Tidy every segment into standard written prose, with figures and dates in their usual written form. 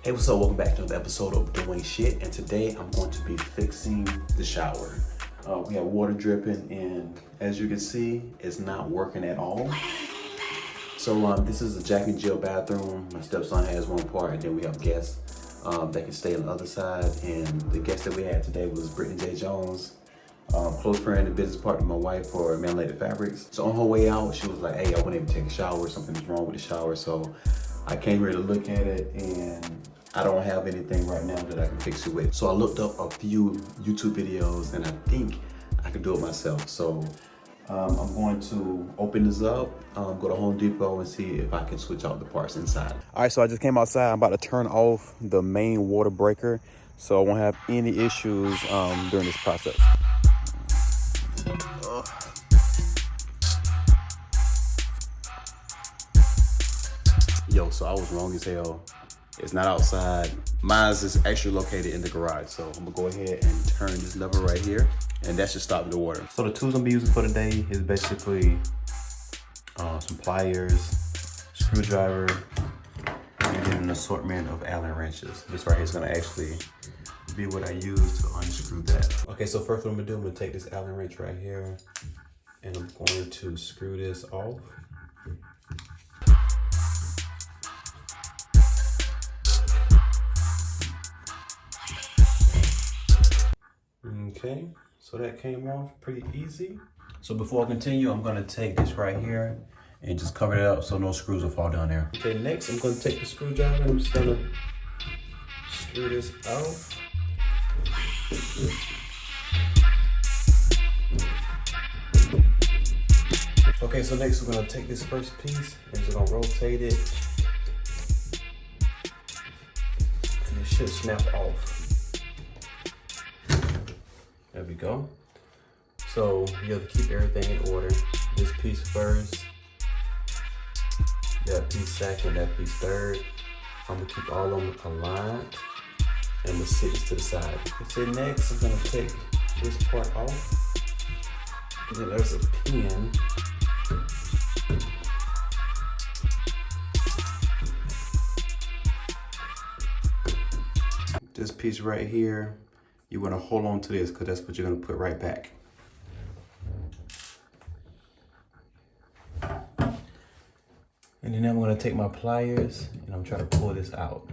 Hey, what's up? Welcome back to another episode of Doin Shit, and today I'm going to be fixing the shower. We have water dripping, and as you can see, it's not working at all. So this is a Jack and Jill bathroom. My stepson has one part, and then we have guests that can stay on the other side. And the guest that we had today was Brittany J. Jones, close friend and business partner of my wife for Manlated Fabrics. So on her way out, she was like, "Hey, I went in to take a shower. Something's wrong with the shower." So I came here to look at it, and I don't have anything right now that I can fix it with. So I looked up a few YouTube videos, and I think I can do it myself. So I'm going to open this up, go to Home Depot and see if I can switch out the parts inside. All right, so I just came outside. I'm about to turn off the main water breaker so I won't have any issues during this process. Yo, so I was wrong as hell. It's not outside. Mine's is actually located in the garage. So I'm gonna go ahead and turn this lever right here, and that should stop the water. So the tools I'm gonna be using for today is basically some pliers, screwdriver, and then an assortment of Allen wrenches. This right here is gonna actually be what I use to unscrew that. Okay, so first what I'm gonna do, I'm gonna take this Allen wrench right here, and I'm going to screw this off. Okay, so that came off pretty easy. So before I continue, I'm gonna take this right here and just cover it up so no screws will fall down there. Okay, next I'm gonna take the screwdriver and I'm just gonna screw this off. Okay, so next we're gonna take this first piece and just gonna rotate it, and it should snap off. There we go. So you have to keep everything in order. This piece first, that piece second, that piece third. I'm gonna keep all of them aligned, and I'm gonna sit this to the side. So next, I'm gonna take this part off. And then there's a pin. This piece right here, you want to hold on to this because that's what you're going to put right back. And then I'm going to take my pliers and I'm trying to pull this out.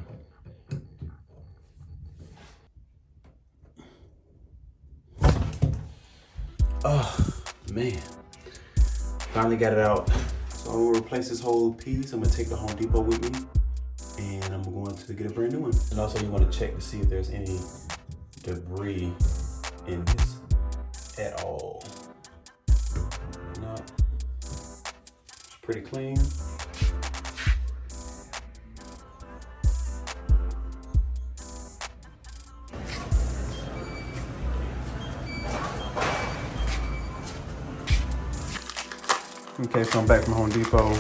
Oh man, finally got it out. So I'm going to replace this whole piece. I'm going to take the Home Depot with me, and I'm going to get a brand new one. And also you want to check to see if there's any debris in this at all. No, it's pretty clean. Okay, so I'm back from Home Depot.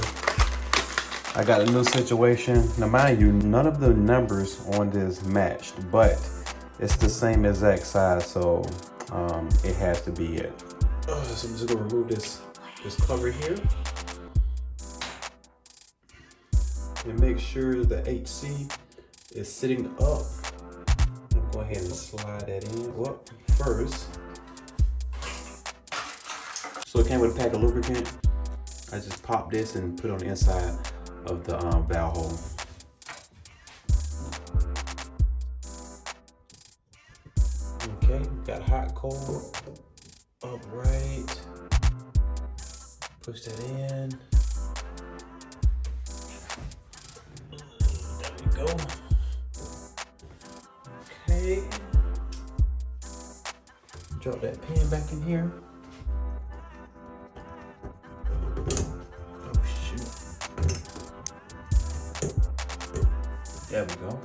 I got a new situation. Now mind you, none of the numbers on this matched, but it's the same exact size, so it has to be it. So I'm just gonna remove this cover here and make sure the HC is sitting up. I'm gonna go ahead and slide that in. Well, first, so it came with a pack of lubricant. I just popped this and put it on the inside of the valve hole. Okay, got hot, cold, upright. Push that in. There we go. Okay. Drop that pin back in here. Oh shoot. There we go.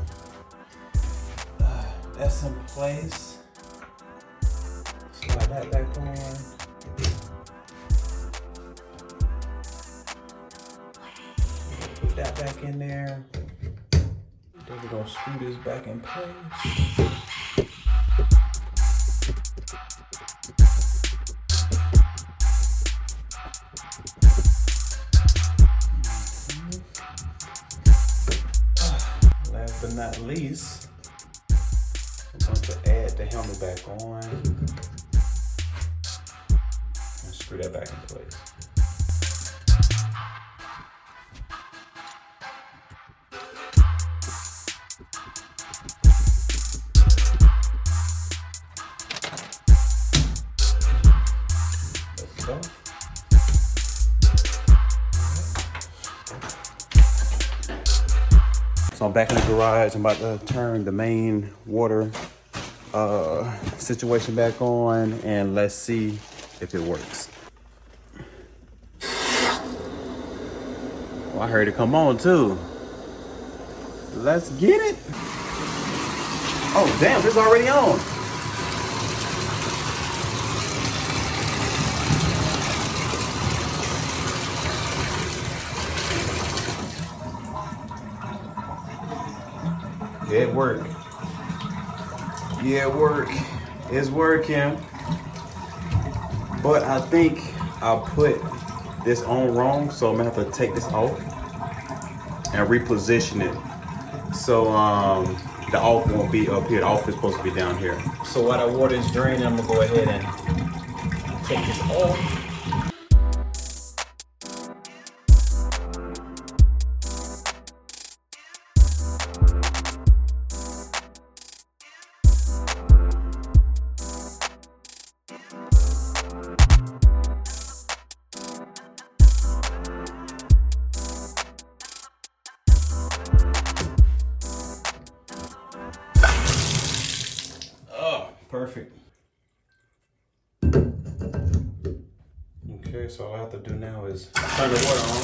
That's in place. Slide that back on. Put that back in there. Then we're gonna screw this back in place. Last but not least, I'm going to add the handle back on and screw that back in place. There we go. So I'm back in the garage. I'm about to turn the main water situation back on, and let's see if it works. Oh, I heard it come on too. Let's get it. Oh damn, it's already on. Yeah, it worked. Yeah, it worked. It's working. But I think I put this on wrong, so I'm gonna have to take this off and reposition it. So the off won't be up here. The off is supposed to be down here. So while the water is draining, I'm gonna go ahead and take this off. Perfect. Okay, so all I have to do now is turn the water on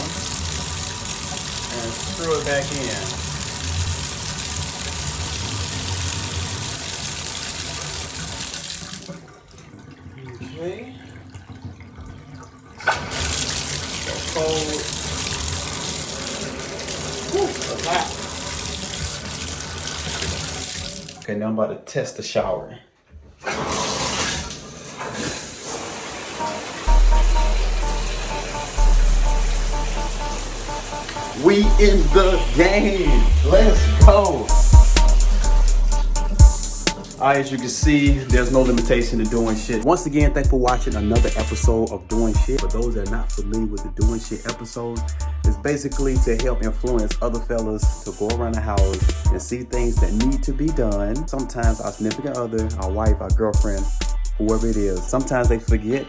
and screw it back in. Okay. Cold. Whew, that's hot. Okay, now I'm about to test the shower. We in the game. Let's go. Alright, as you can see, there's no limitation to doing shit. Once again, thanks for watching another episode of Doing Shit. For those that are not familiar with the Doing Shit episodes, it's basically to help influence other fellas to go around the house and see things that need to be done. Sometimes our significant other, our wife, our girlfriend, whoever it is, sometimes they forget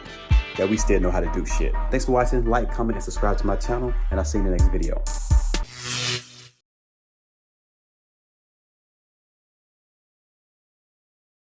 that we still know how to do shit. Thanks for watching. Like, comment, and subscribe to my channel, and I'll see you in the next video.